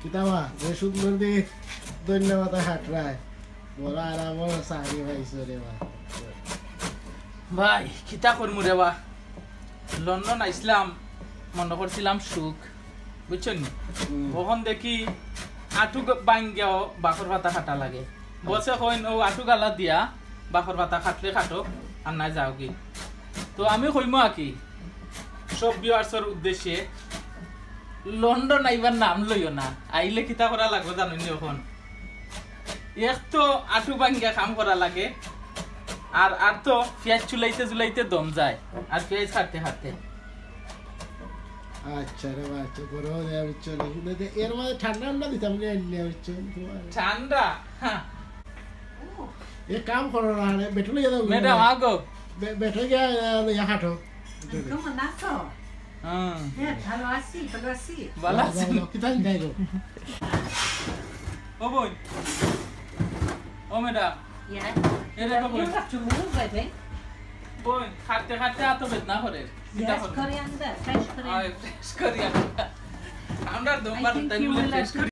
কিতাবা যে সুন্দর দি ধন্যবাদ হাটরায় বড় আরাম সাহারি ভাইছো রে ভাই কিতা করমু রে বা লন্ডন আইসলাম মনে করছিলাম সুখ বুঝছেন কখন দেখি আঁটু বাঙ্গিয়াও বাখর পাতা খাটা লাগে বলছে কইন ও আঁটু গালা দিয়া বাখর পাতা খাটলে খাটো আর না যাও কি তো আমি কইমু কি সব ভিউয়ার্সের উদ্দেশ্যে লন্ডন আইবার নাম লইও না আইলে কিতা করা লাগবে জানেন এখন এক তো আঁটু বাঙ্গিয়া কাম করা লাগে আর তো পেঁয়াজ চুলাইতে দম যায় আর পেঁয়াজ খাটতে খাটতে আচ্ছা রে বাচ্চা বড় দেয়া বিচ্ছ নাকি এর মধ্যে ঠান্ডা ঠান্ডা দিতাম রে নিয়ে বিচ্ছ ঠান্ডা এ কাম করো না রে বেটলে যাও ম্যাডাম আগো বেটে গিয়া ইয়া হাঁটো ¿Cómo nazo? ভালো আছি ভালো আছি কিতা যাই গো ও বই ও ম্যাডাম Ya. এটা তো বই Yo faccio un bebé. বই খাটতে খাটতে এত বেদনা করে কিতা Yes, করে coriander, fresh coriander. ফ্রেশ করিয়া আমরা দোমবার তাই বলে ফ্রেশ